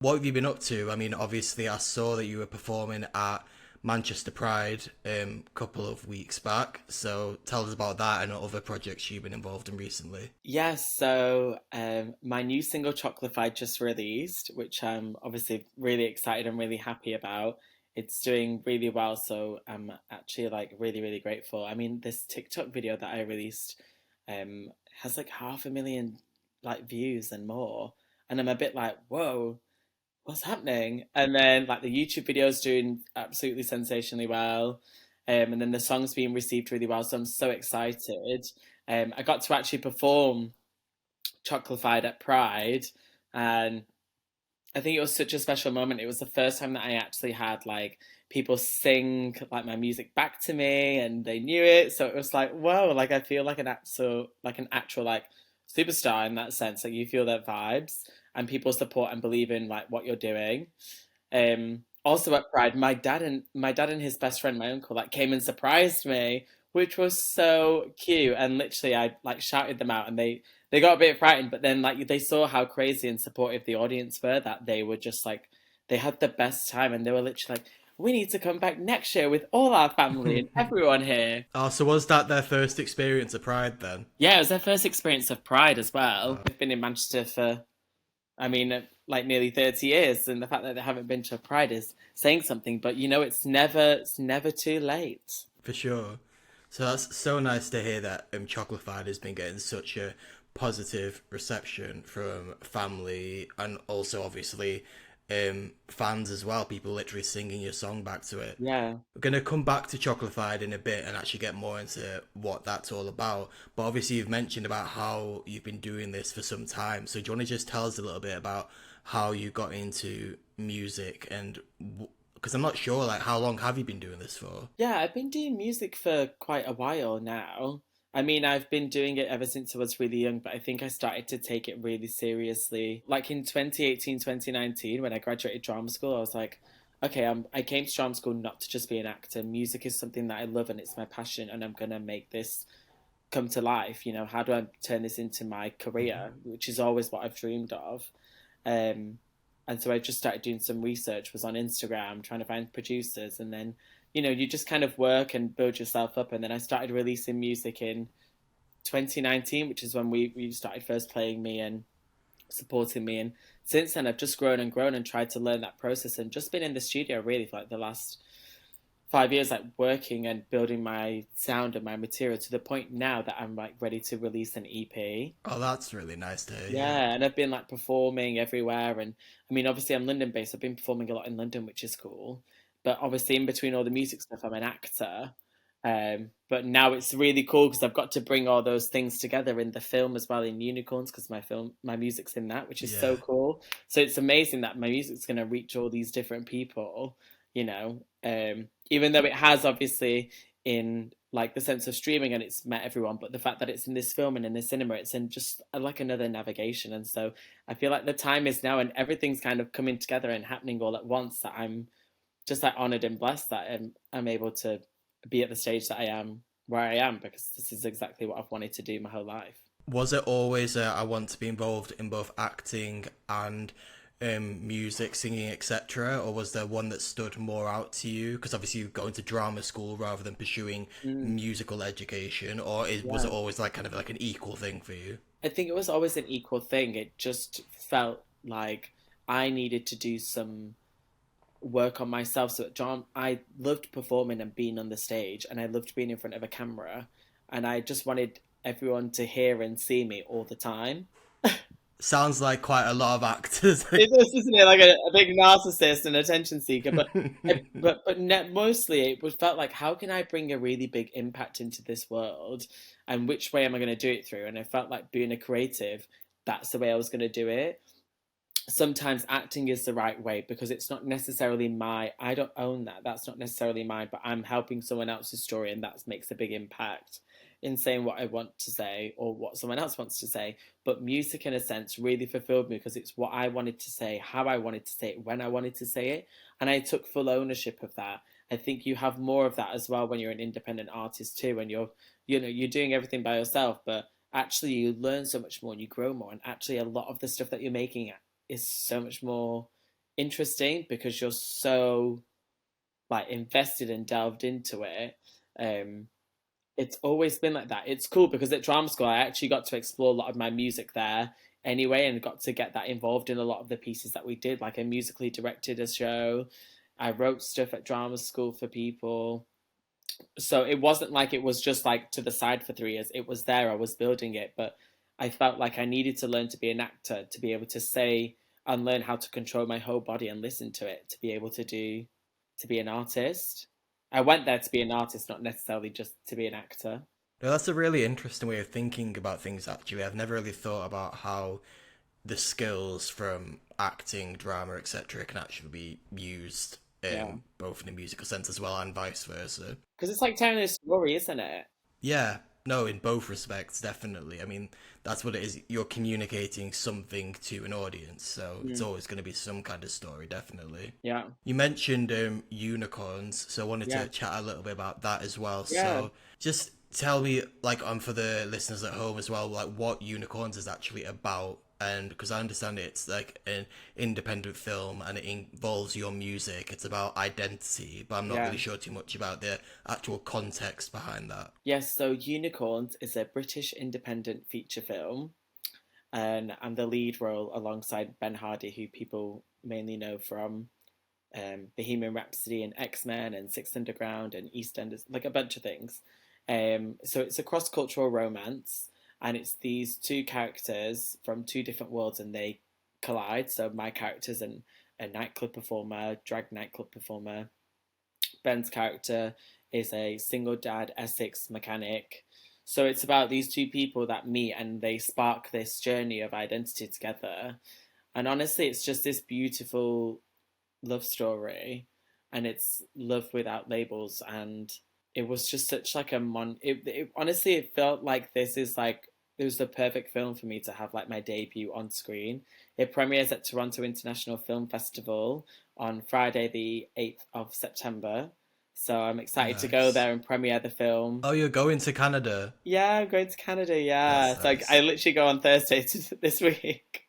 What have you been up to? I mean, obviously, I saw that you were performing at Manchester Pride a couple of weeks back. So tell us about that and other projects you've been involved in recently. Yes, so my new single Choclafied just released, which I'm obviously really excited and really happy about. It's doing really well, so I'm actually like really, really grateful. I mean, this TikTok video that I released has like 500,000 like views and more. And I'm a bit like, whoa, what's happening? And then like the YouTube video is doing absolutely sensationally well. And then the song's being received really well. So I'm so excited. I got to actually perform Choclafied at Pride, and I think it was such a special moment. It was the first time that I actually had like people sing like my music back to me, and they knew it. So it was like, whoa! Like I feel like an actual like superstar in that sense. Like you feel their vibes, and people support and believe in like what you're doing. Also at Pride, my dad and his best friend, my uncle, like came and surprised me, which was so cute. And literally, I like shouted them out, and they got a bit frightened, but then like they saw how crazy and supportive the audience were, that they were just like they had the best time, and they were literally like, "We need to come back next year with all our family and everyone here." Oh, so was that their first experience at Pride then? Yeah, it was their first experience of Pride as well. I've been in Manchester for, I mean, like nearly 30 years, and the fact that they haven't been to a Pride is saying something. But you know, it's never too late. For sure. So that's so nice to hear that Chocolafied has been getting such a positive reception from family and also obviously fans as well. People literally singing your song back to it. Yeah. We're gonna come back to Chocolafied in a bit and actually get more into what that's all about. But obviously you've mentioned about how you've been doing this for some time. So do you want to just tell us a little bit about how you got into music and because I'm not sure like how long have you been doing this for? Yeah, I've been doing music for quite a while now. I mean, I've been doing it ever since I was really young, but I think I started to take it really seriously. Like in 2018, 2019, when I graduated drama school, I was like, okay, I came to drama school not to just be an actor. Music is something that I love and it's my passion, and I'm gonna make this come to life. You know, how do I turn this into my career, which is always what I've dreamed of. Um, and so I just started doing some research, was on Instagram trying to find producers, and then you just kind of work and build yourself up. And then I started releasing music in 2019, which is when we started first playing me and supporting me. And since then, I've just grown and grown and tried to learn that process, and just been in the studio really for like the last 5 years, like working and building my sound and my material to the point now that I'm like ready to release an EP. Oh, that's really nice to hear. Yeah. Yeah, and I've been like performing everywhere, and I mean, obviously, I'm London based. I've been performing a lot in London, which is cool. But obviously, in between all the music stuff, I'm an actor. But now it's really cool because I've got to bring all those things together in the film as well, in Unicorns, because my music's in that, which is so Yeah. cool. So it's amazing that my music's going to reach all these different people, even though it has obviously in like the sense of streaming and it's met everyone, but the fact that it's in this film and in the cinema, it's in just like another navigation. And so I feel like the time is now, and everything's kind of coming together and happening all at once, that I'm just like honored and blessed that I'm able to be at the stage that I am, where I am, because this is exactly what I've wanted to do my whole life. Was it always I want to be involved in both acting and music, singing, etc., or was there one that stood more out to you? Because obviously you're going to drama school rather than pursuing Mm, musical education, was it yeah. always like kind of like an equal thing for you? I think it was always an equal thing. It just felt like I needed to do some work on myself. So at John, I loved performing and being on the stage, and I loved being in front of a camera, and I just wanted everyone to hear and see me all the time. Sounds like quite a lot of actors. It is, isn't it? Like a big narcissist and attention seeker, mostly it felt like, how can I bring a really big impact into this world, and which way am I going to do it through? And I felt like being a creative, that's the way I was going to do it. Sometimes acting is the right way because it's not necessarily I don't own that. That's not necessarily mine, but I'm helping someone else's story, and that makes a big impact in saying what I want to say or what someone else wants to say. But music, in a sense, really fulfilled me because it's what I wanted to say, how I wanted to say it, when I wanted to say it. And I took full ownership of that. I think you have more of that as well when you're an independent artist too, and you're doing everything by yourself, but actually you learn so much more and you grow more. And actually, a lot of the stuff that you're making is so much more. interesting because you're so like invested and delved into it. Um, it's always been like that. It's cool because at drama school, I actually got to explore a lot of my music there anyway, and got to get that involved in a lot of the pieces that we did. Like I musically directed a show, I wrote stuff at drama school for people. So it wasn't like it was just like to the side for 3 years. It was there. I was building it, but I felt like I needed to learn to be an actor to be able to say and learn how to control my whole body and listen to it to be able to be an artist. I went there to be an artist, not necessarily just to be an actor. No, that's a really interesting way of thinking about things, actually. I've never really thought about how the skills from acting, drama, etc., can actually be used Yeah. both in a musical sense as well and vice versa. Because it's like telling a story, isn't it? Yeah, no, in both respects, definitely. I mean, that's what it is. You're communicating something to an audience, so it's Mm. always going to be some kind of story, definitely. Yeah. You mentioned unicorns, so I wanted Yeah. to chat a little bit about that as well. Yeah. So just tell me, like, for the listeners at home as well, like what unicorns is actually about. And because I understand it's like an independent film and it involves your music, it's about identity, but I'm not Yeah. really sure too much about the actual context behind that. Yes, so Unicorns is a British independent feature film, and I'm the lead role alongside Ben Hardy, who people mainly know from Bohemian Rhapsody and X-Men and Six Underground and EastEnders, like a bunch of things. So it's a cross-cultural romance, and it's these two characters from two different worlds, and they collide. So my character's a nightclub performer, drag nightclub performer. Ben's character is a single dad Essex mechanic. So it's about these two people that meet and they spark this journey of identity together. And honestly, it's just this beautiful love story, and it's love without labels. And it was just such like a honestly, it felt like this is like it was the perfect film for me to have like my debut on screen. It premieres at Toronto International Film Festival on Friday the 8th of September, so I'm excited to go Nice. there and premiere the film. Oh, you're going to Canada. Yeah, I'm going to Canada. Yeah, That's so I nice. literally go on Thursday this week.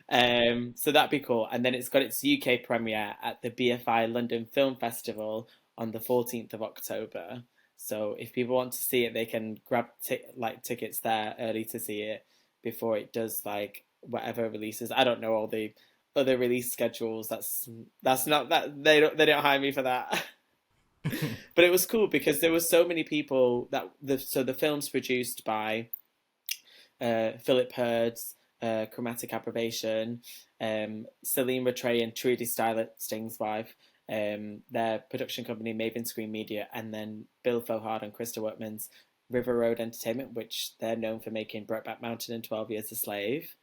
So that'd be cool. And then it's got its UK premiere at the BFI London Film Festival on the 14th of October. So if people want to see it, they can grab tickets there early to see it before it does like whatever releases. I don't know all the other release schedules. That's not that they don't hire me for that. But it was cool because there were so many people that the film's produced by Philip Hurd's Chromatic Approbation, Celine Rattray and Trudy Sting's wife, their production company Maven Screen Media, and then Bill Fohard and Krista Workman's River Road Entertainment, which they're known for making Brokeback Mountain and 12 Years a Slave.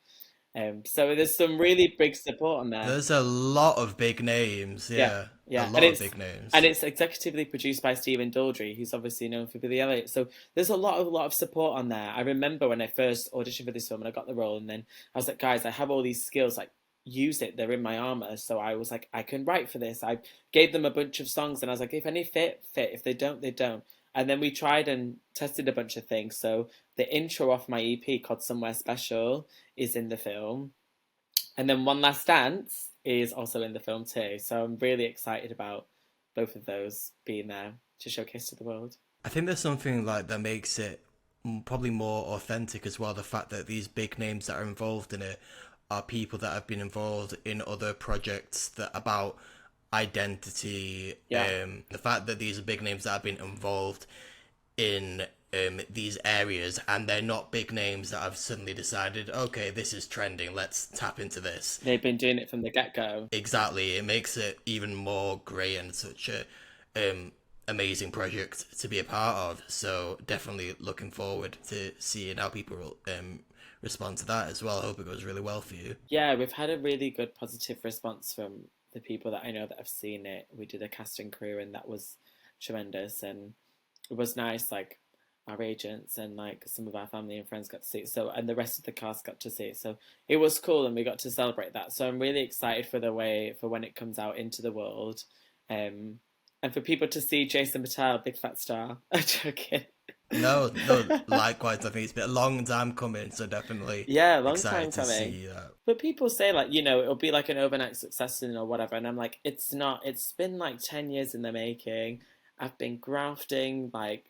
So there's some really big support on there. There's a lot of big names, Yeah, yeah. A yeah, lot of big and names. it's executively produced by Stephen Daldry, who's obviously known for Billy Elliot. So there's a lot of support on there. I remember when I first auditioned for this film and I got the role, and then I was like, guys, I have all these skills, like use it. They're in my armor. So I was like, I can write for this. I gave them a bunch of songs, and I was like, if any fit, fit. If they don't, they don't. And then we tried and tested a bunch of things. So the intro off my EP called Somewhere Special is in the film, and then One Last Dance is also in the film too. So I'm really excited about both of those being there to showcase to the world. I think there's something like that makes it probably more authentic as well. The fact that these big names that are involved in it are people that have been involved in other projects that about identity. Yeah. The fact that these are big names that have been involved in these areas, and they're not big names that have suddenly decided, okay, this is trending, let's tap into this. They've been doing it from the get go. Exactly, it makes it even more great and such a amazing project to be a part of. So definitely looking forward to seeing how people respond to that as well. I hope it goes really well for you. Yeah, we've had a really good positive response from the people that I know that have seen it. We did a casting crew, and that was tremendous. And it was nice, like our agents and like some of our family and friends got to see it. So, and the rest of the cast got to see it. So it was cool, and we got to celebrate that. So I'm really excited for when it comes out into the world. Um, and for people to see Jason Patel, big fat star. I'm joking. No, no, likewise. I think it's been a long time coming, so definitely Yeah, long excited time to coming. see that. But people say like, it'll be like an overnight success or whatever, and I'm like, it's not. It's been like 10 years in the making. I've been grafting like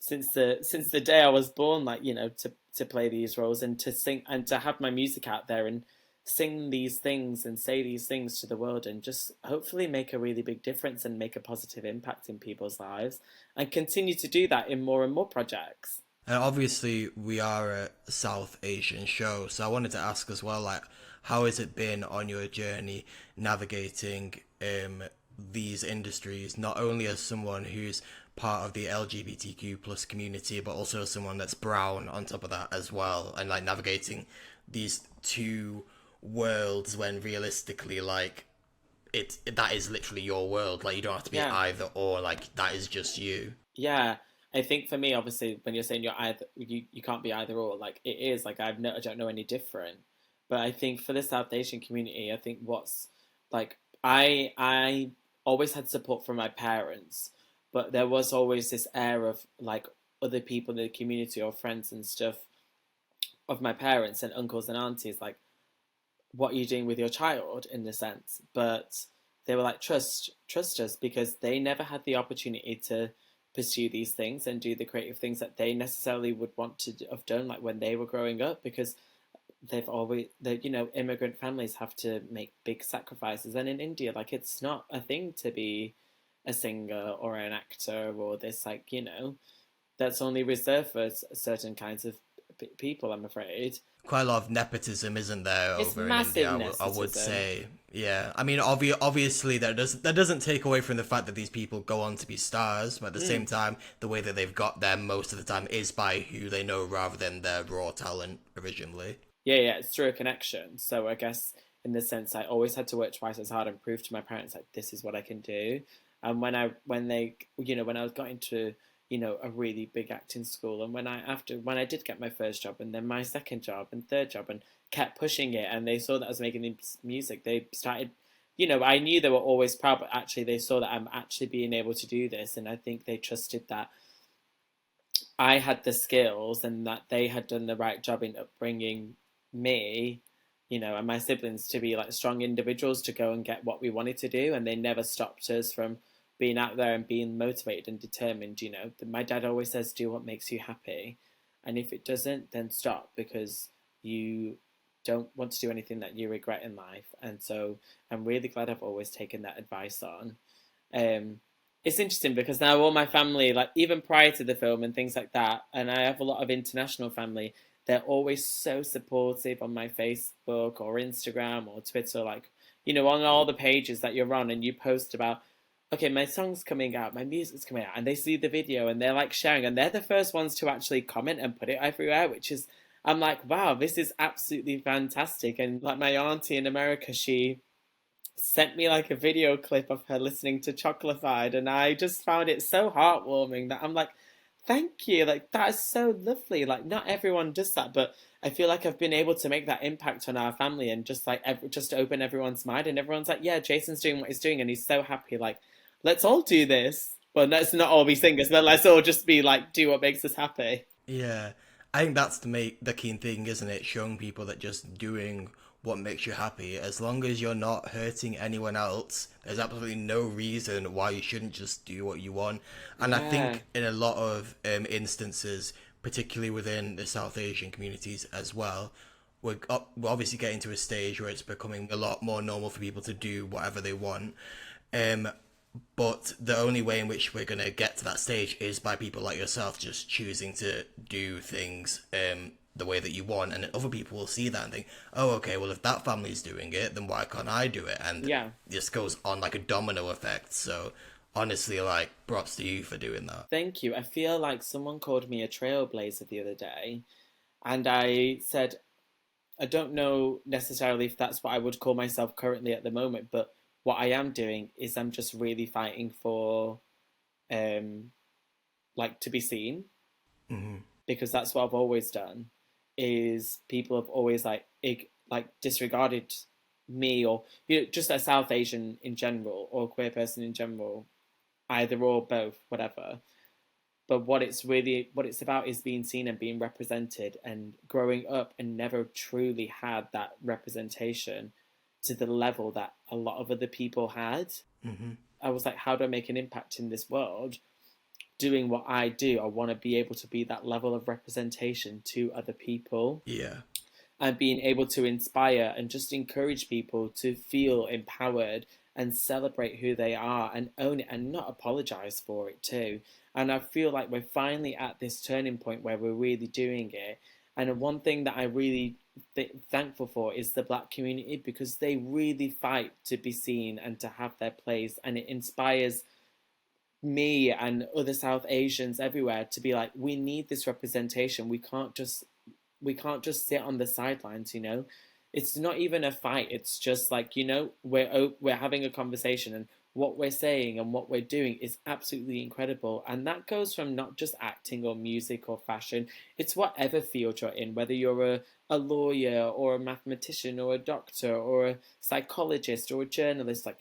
since the day I was born, like to play these roles and to sing and to have my music out there and sing these things and say these things to the world and just hopefully make a really big difference and make a positive impact in people's lives and continue to do that in more and more projects. And obviously, we are a South Asian show, so I wanted to ask as well, like, how has it been on your journey navigating these industries, not only as someone who's part of the LGBTQ plus community, but also as someone that's brown on top of that as well, and like navigating these two worlds when realistically, like, that is literally your world. Like, you don't have to be Yeah. either or. Like, that is just you. Yeah, I think for me, obviously, when you're saying you're either you can't be either or, like it is like I don't know any different. But I think for the South Asian community, I think what's like I always had support from my parents, but there was always this air of like other people in the community or friends and stuff of my parents and uncles and aunties, like what are you doing with your child in the sense, but they were like trust us because they never had the opportunity to pursue these things and do the creative things that they necessarily would want to have done like when they were growing up because immigrant families have to make big sacrifices and in India like it's not a thing to be a singer or an actor or this like that's only reserved for certain kinds of people, I'm afraid. Quite a lot of nepotism, isn't there, It's over in India? massive I would nepotism. say, yeah. I mean, obviously, that doesn't take away from the fact that these people go on to be stars, but at the same Mm. time, the way that they've got there most of the time is by who they know rather than their raw talent originally. Yeah, it's through a connection. So I guess in this sense, I always had to work twice as hard and prove to my parents like this is what I can do. And when I was got into a really big acting school, and when I did get my first job, and then my second job and third job, and kept pushing it, and they saw that I was making this music, they started. I knew they were always proud, but actually they saw that I'm actually being able to do this, and I think they trusted that I had the skills and that they had done the right job in upbringing me, and my siblings to be like strong individuals to go and get what we wanted to do. And they never stopped us from being out there and being motivated and determined. My dad always says, do what makes you happy. And if it doesn't, then stop because you don't want to do anything that you regret in life. And so I'm really glad I've always taken that advice on. Um, it's interesting because now all my family, like even prior to the film and things like that, and I have a lot of international family, they're always so supportive on my Facebook or Instagram or Twitter, like, on all the pages that you're on and you post about, okay, my song's coming out, my music's coming out, and they see the video and they're like sharing, and they're the first ones to actually comment and put it everywhere, which is, I'm like, wow, this is absolutely fantastic. And like my auntie in America, she sent me like a video clip of her listening to Choclafied, and I just found it so heartwarming that I'm like, thank you, like that is so lovely. Like not everyone does that, but I feel like I've been able to make that impact on our family and just like just to open everyone's mind, and everyone's like, yeah, Jason's doing what he's doing, and he's so happy. Like, let's all do this. Well, let's not all be singers, but let's all just be like, do what makes us happy. Yeah, I think that's the key thing, isn't it? Showing people that just doing what makes you happy, as long as you're not hurting anyone else, there's absolutely no reason why you shouldn't just do what you want. And I Yeah, think in a lot of instances, particularly within the South Asian communities as well, we're obviously getting to a stage where it's becoming a lot more normal for people to do whatever they want. Um, but the only way in which we're going to get to that stage is by people like yourself just choosing to do things the way that you want. And other people will see that and think, oh, okay, well, if that family's doing it, then why can't I do it? And yeah. this goes on like a domino effect. So honestly, like, props to you for doing that. Thank you. I feel like someone called me a trailblazer the other day, and I said, I don't know necessarily if that's what I would call myself currently at the moment, but what I am doing is I'm just really fighting for um like to be seen Hmm. because that's what I've always done. Is people have always like disregarded me or just a South Asian in general or a queer person in general. either or, both, whatever. But what it's about is being seen and being represented, and growing up and never truly had that representation to the level that a lot of other people had. Mm-hmm. I was like, how do I make an impact in this world? Doing what I do, I want to be able to be that level of representation to other people, Yeah. and being able to inspire and just encourage people to feel empowered and celebrate who they are and own it and not apologize for it too. And I feel like we're finally at this turning point where we're really doing it. And one thing that I really thankful for is the Black community, because they really fight to be seen and to have their place, and it inspires me and other South Asians everywhere to be like, we need this representation. We can't just sit on the sidelines, you know. It's not even a fight. It's just like, you know, we're having a conversation, and what we're saying and what we're doing is absolutely incredible. And that goes from not just acting or music or fashion. It's whatever field you're in, whether you're a lawyer or a mathematician or a doctor or a psychologist or a journalist, like,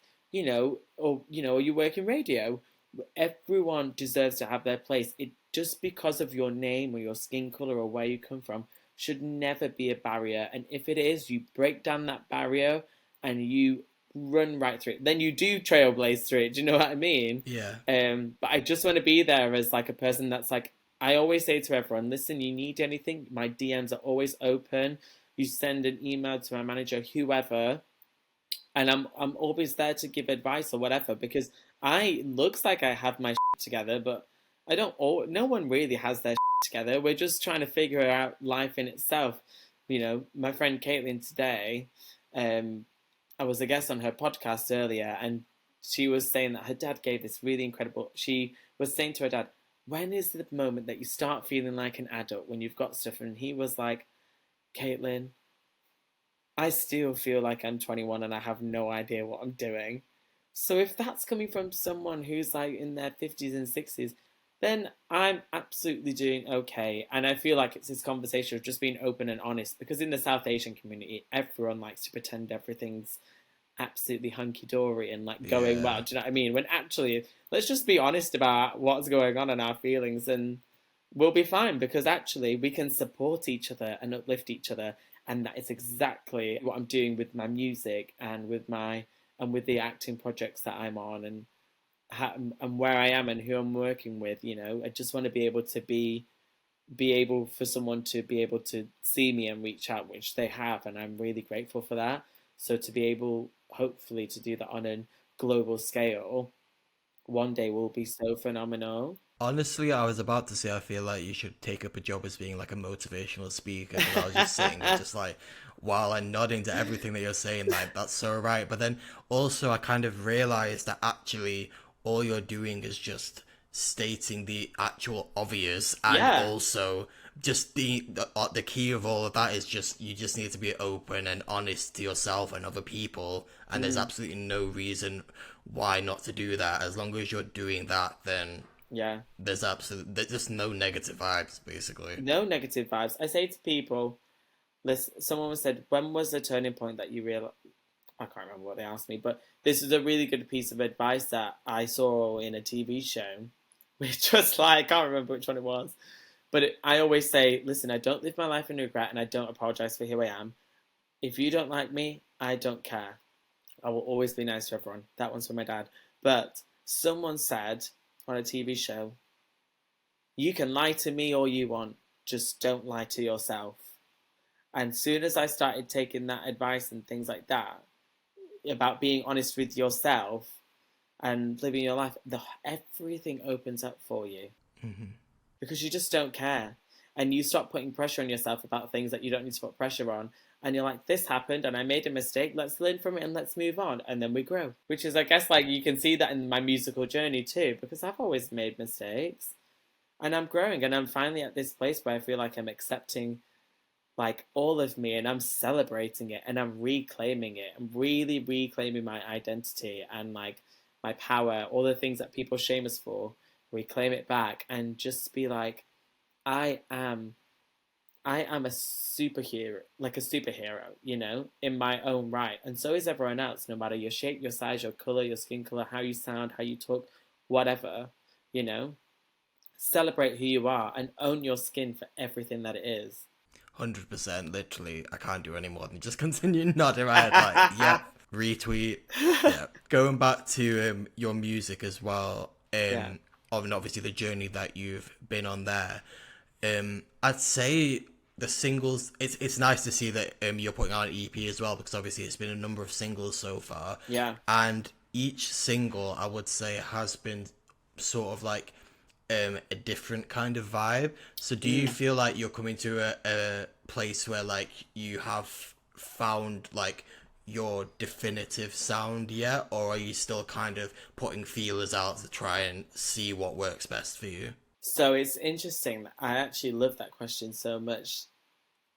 or you work in radio. Everyone deserves to have their place. It just because of your name or your skin color or where you come from should never be a barrier. And if it is, you break down that barrier and you run right through it. Then you do trailblaze through it. Do you know what I mean? Yeah. But I just want to be there as like a person that's like, I always say to everyone, listen, you need anything, my DMs are always open. You send an email to my manager, whoever, and I'm always there to give advice or whatever, because I looks like I have my together, but I don't. No one really has their together. We're just trying to figure out life in itself. You know, my friend Caitlin today, um, I was a guest on her podcast earlier, and she was saying that her dad gave this really incredible. She was saying to her dad, "When is the moment that you start feeling like an adult when you've got stuff?" And he was like, "Caitlin, I still feel like I'm 21 and I have no idea what I'm doing." So if that's coming from someone who's like in their 50s and 60s, then I'm absolutely doing okay. And I feel like it's this conversation of just being open and honest, because in the South Asian community, everyone likes to pretend everything's absolutely hunky dory and like going Yeah. well. Do you know what I mean? When actually, let's just be honest about what's going on and our feelings, and we'll be fine, because actually we can support each other and uplift each other. And that is exactly what I'm doing with my music and with the acting projects that I'm on, and and where I am and who I'm working with. You know, I just want to be able to be able for someone to be able to see me and reach out, which they have, and I'm really grateful for that. So to be able, hopefully, to do that on a global scale one day will be so phenomenal. Honestly, I was about to say I feel like you should take up a job as being like a motivational speaker, because I was just sitting there just like while I'm nodding to everything that you're saying, like that's so right. But then also I kind of realized that actually all you're doing is just stating the actual obvious, and Yeah. also just the key of all of that is just you just need to be open and honest to yourself and other people, and there's Mm, absolutely no reason why not to do that. As long as you're doing that, then yeah. there's just no negative vibes, basically. No negative vibes. I say to people, listen, someone said, when was the turning point that you realized? I can't remember what they asked me, but this is a really good piece of advice that I saw in a TV show, which was like, I can't remember which one it was. But I always say, listen, I don't live my life in regret and I don't apologize for who I am. If you don't like me, I don't care. I will always be nice to everyone. That one's for my dad. But someone said on a TV show, you can lie to me all you want, just don't lie to yourself. And soon as I started taking that advice and things like that about being honest with yourself and living your life, everything opens up for you, Hmm. because you just don't care. And you stop putting pressure on yourself about things that you don't need to put pressure on. And you're like, this happened and I made a mistake. Let's learn from it and let's move on. And then we grow. Which is, I guess, like you can see that in my musical journey too, because I've always made mistakes and I'm growing. And I'm finally at this place where I feel like I'm accepting like all of me and I'm celebrating it and I'm reclaiming it. I'm really reclaiming my identity and like my power, all the things that people shame us for, reclaim it back and just be like, I am I am a superhero, like a superhero, you know, in my own right. And so is everyone else, no matter your shape, your size, your color, your skin color, how you sound, how you talk, whatever, you know? Celebrate who you are and own your skin for everything that it is. 100%. Literally, I can't do any more than just continue nodding my head like, yep, retweet. Yeah. Going back to your music as well, Yeah. and obviously the journey that you've been on there. I'd say the singles. It's nice to see that you're putting out an EP as well, because obviously it's been a number of singles so far. Yeah. And each single, I would say, has been sort of like a different kind of vibe. So do you feel like you're coming to a place where like you have found like your definitive sound yet, or are you still kind of putting feelers out to try and see what works best for you? So it's interesting. I actually love that question so much.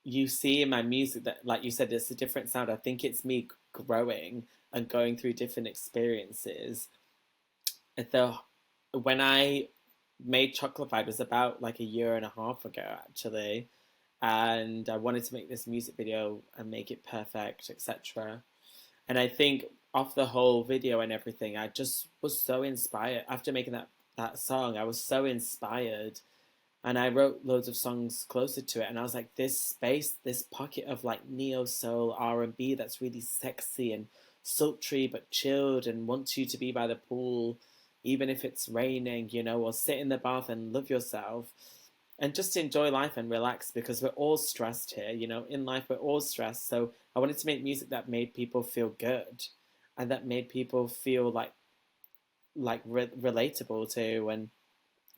You see in my music that, like you said, it's a different sound. I think it's me growing and going through different experiences. The when I made Choclafied was about like a year and a half ago, actually, and I wanted to make this music video and make it perfect, etc. And I think off the whole video and everything, I just was so inspired after making that song. I was so inspired, and I wrote loads of songs closer to it. And I was like, this space, this pocket of like neo soul R&B that's really sexy and sultry but chilled, and wants you to be by the pool, even if it's raining, you know, or sit in the bath and love yourself and just enjoy life and relax, because we're all stressed here, you know, in life we're all stressed. So I wanted to make music that made people feel good and that made people feel relatable to, and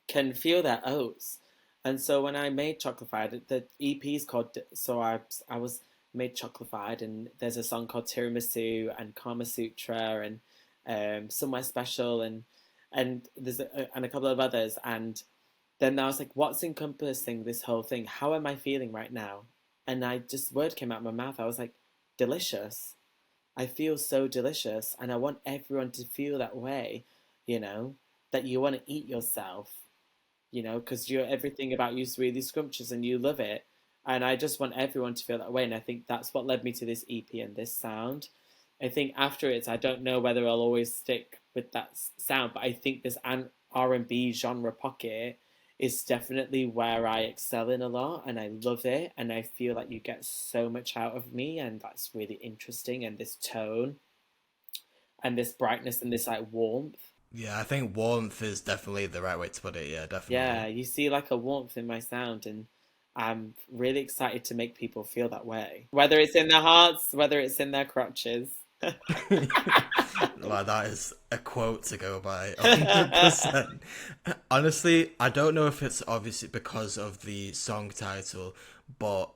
can feel their oats. And so when I made Choclafied, the EP is called, so I was made Choclafied, and there's a song called Tiramisu and Kama Sutra and Somewhere Special, and there's and a couple of others. And then I was like, what's encompassing this whole thing? How am I feeling right now? And I just, word came out of my mouth. I was like, delicious. I feel so delicious. And I want everyone to feel that way, you know, that you want to eat yourself, you know, because you're, everything about you is really scrumptious and you love it. And I just want everyone to feel that way. And I think that's what led me to this EP and this sound. I think after it, I don't know whether I'll always stick with that sound, but I think this R&B genre pocket is definitely where I excel in a lot, and I love it, and I feel like you get so much out of me, and that's really interesting, and this tone and this brightness and this like warmth. Yeah, I think warmth is definitely the right way to put it. Yeah, definitely. Yeah, you see like a warmth in my sound, and I'm really excited to make people feel that way. Whether it's in their hearts, whether it's in their crotches. Like, that is a quote to go by, 100%. Honestly, I don't know if it's obviously because of the song title, but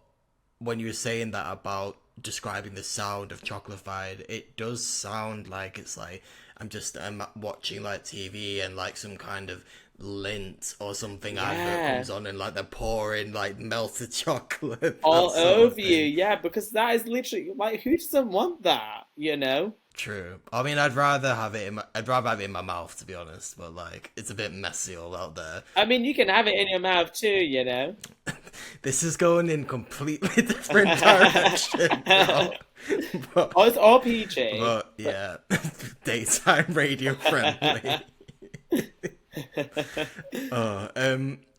when you were saying that about describing the sound of Choclafied, it does sound like it's like I'm watching like TV, and like some kind of Lint or something advert Yeah, comes on, and like they're pouring like melted chocolate, that all sort of over you. thing. Yeah, because that is literally like, who doesn't want that, you know? True. I mean, I'd rather have it in my mouth, to be honest. But like, it's a bit messy all out there. I mean, you can have it in your mouth too, you know? This is going in completely different direction, bro. But, Oh, it's all PG. but yeah, daytime radio friendly.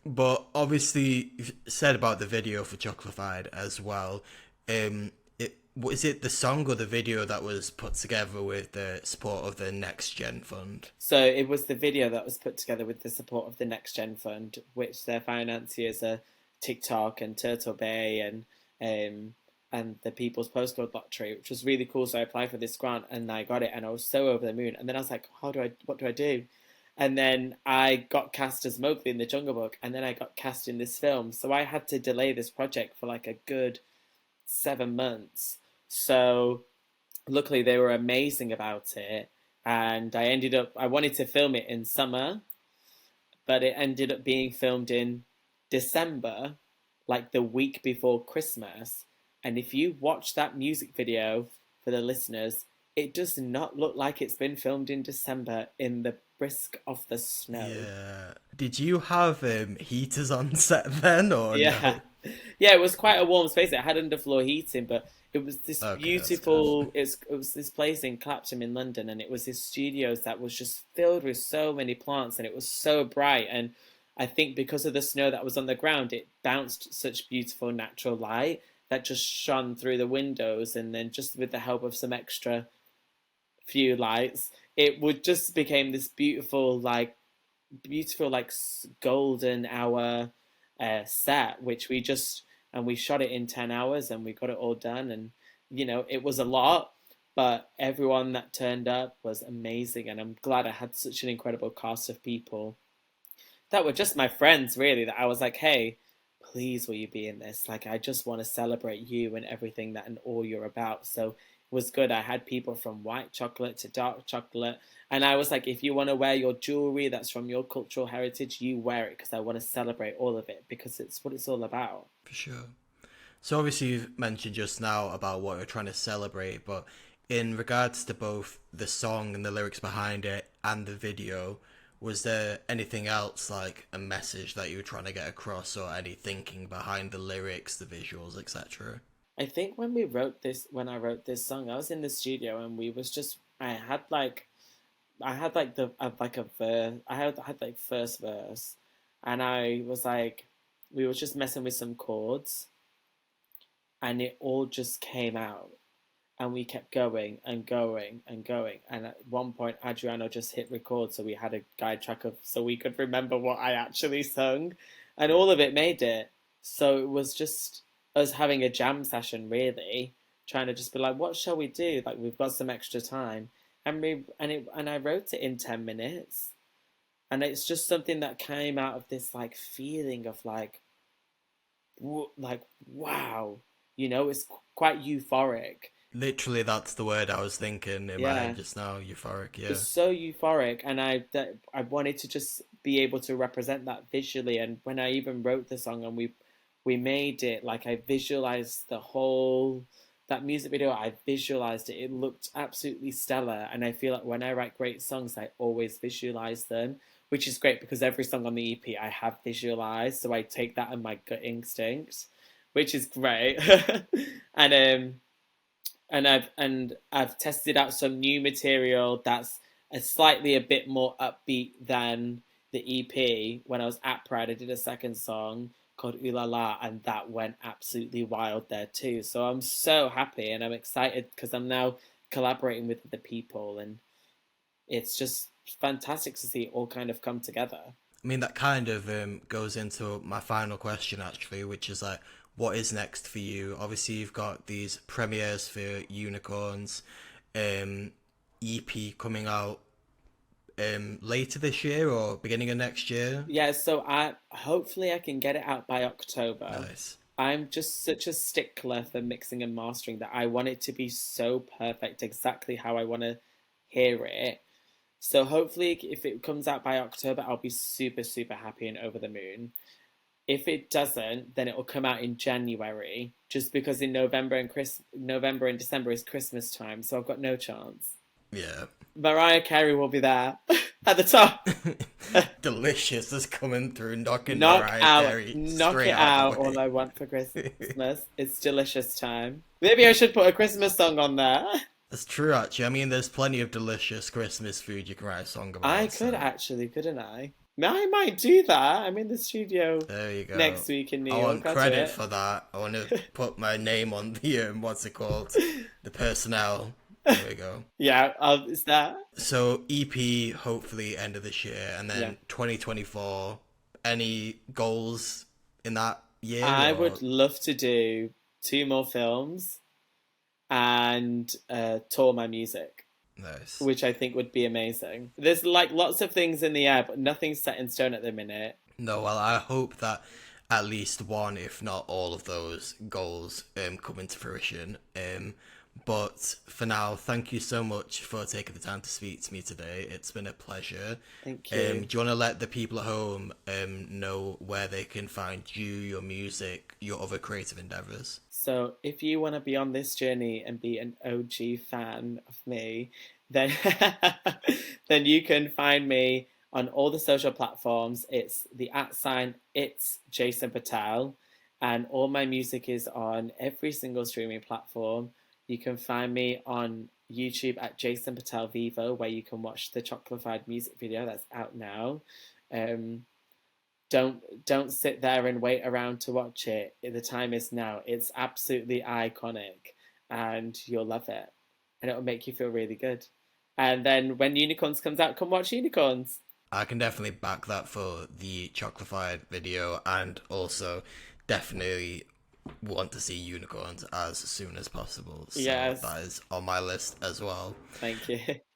But obviously, you've said about the video for Choclafied as well. Was it the song or the video that was put together with the support of the Next Gen Fund? So it was the video that was put together with the support of the Next Gen Fund, which their financiers are TikTok and Turtle Bay and the People's Postcode Lottery, which was really cool. So I applied for this grant and I got it, and I was so over the moon. And then I was like, what do I do? And then I got cast as Mowgli in the Jungle Book, and then I got cast in this film. So I had to delay this project for like a good 7 months. So luckily they were amazing about it, and I wanted to film it in summer, but it ended up being filmed in December, like the week before Christmas. And if you watch that music video, for the listeners, it does not look like it's been filmed in December in the brisk of the snow. Yeah. Did you have heaters on set then, or Yeah. no? Yeah, it was quite a warm space. It had underfloor heating, but it was this Okay, that's good. beautiful. It was this place in Clapham in London, and it was this studios that was just filled with so many plants, and it was so bright. And I think because of the snow that was on the ground, it bounced such beautiful natural light that just shone through the windows, and then just with the help of some extra few lights, it would just became this beautiful like golden hour set, which we just and we shot it in 10 hours, and we got it all done, and it was a lot, but everyone that turned up was amazing, and I'm glad I had such an incredible cast of people that were just my friends, really, that I was like, hey, please will you be in this? Like, I just want to celebrate you and everything that and all you're about. So it was good. I had people from white chocolate to dark chocolate. And I was like, if you want to wear your jewelry that's from your cultural heritage, you wear it, because I want to celebrate all of it, because it's what it's all about. For sure. So obviously you've mentioned just now about what you're trying to celebrate, but in regards to both the song and the lyrics behind it and the video, was there anything else like a message that you were trying to get across or any thinking behind the lyrics, the visuals, etc.? I think when I wrote this song, I was in the studio, and we was just, I had like like a verse. I had like first verse, and I was like, we were just messing with some chords, and it all just came out, and we kept going and going and going. And at one point, Adriano just hit record, so we had a guide track of so we could remember what I actually sung, and all of it made it. So it was just us having a jam session, really, trying to just be like, what shall we do? Like, we've got some extra time, and I wrote it in 10 minutes, and it's just something that came out of this like feeling of like wow, it's quite euphoric. Literally, that's the word I was thinking in my head Yeah, just now. Euphoric, yeah. it's so euphoric, and I wanted to just be able to represent that visually. And when I even wrote the song, and we made it, like, I visualized the whole that music video. I visualized it. It looked absolutely stellar, and I feel like when I write great songs, I always visualize them, which is great because every song on the EP I have visualized, so I take that in my gut instinct, which is great. and I've tested out some new material that's a bit more upbeat than the EP. When I was at Pride, I did a second song called Ooh La La, and that went absolutely wild there too. So I'm so happy, and I'm excited because I'm now collaborating with the people, and it's just fantastic to see it all kind of come together. I mean, that kind of goes into my final question, actually, which is like, what is next for you? Obviously, you've got these premieres for Unicorns, EP coming out later this year or beginning of next year. Yeah, so I hopefully I can get it out by October. Nice. I'm just such a stickler for mixing and mastering that I want it to be so perfect, exactly how I want to hear it. So hopefully, if it comes out by October, I'll be super, super happy and over the moon. If it doesn't, then it will come out in January, just because in November and December is Christmas time, so I've got no chance. Yeah. Mariah Carey will be there at the top. Delicious is coming through, knocking Knock Mariah out, Carey knock straight it out out. the way. All I want for Christmas. It's delicious time. Maybe I should put a Christmas song on there. That's true, actually. I mean, there's plenty of delicious Christmas food you can write a song I about, could so actually, couldn't I? I might do that. I'm in the studio there you go. next week in New I York. want I'll do credit it. for that. I want to put my name on the, what's it called? The personnel. There we go. Yeah, is that? So, EP, hopefully, end of this year, and Yeah. then 2024. Any goals in that year, I or? would love to do two more films and tour my music, Nice. which I think would be amazing. There's like lots of things in the air, but nothing's set in stone at the minute. No, well, I hope that at least one, if not all of those goals come into fruition. But for now, thank you so much for taking the time to speak to me today. It's been a pleasure. Thank Do you. you want to let the people at home know where they can find you, your music, your other creative endeavours? So if you want to be on this journey and be an OG fan of me, then then you can find me on all the social platforms. It's the @, it's Jason Patel. And all my music is on every single streaming platform. You can find me on YouTube at Jason Patel Vivo, where you can watch the Choclafied music video that's out now. Um, don't sit there and wait around to watch it. The time is now. It's absolutely iconic, and you'll love it, and it'll make you feel really good. And then when Unicorns comes out, come watch Unicorns. I can definitely back that for the Choclafied video, and also definitely want to see unicorns as soon as possible. So Yes, that is on my list as well. thank you.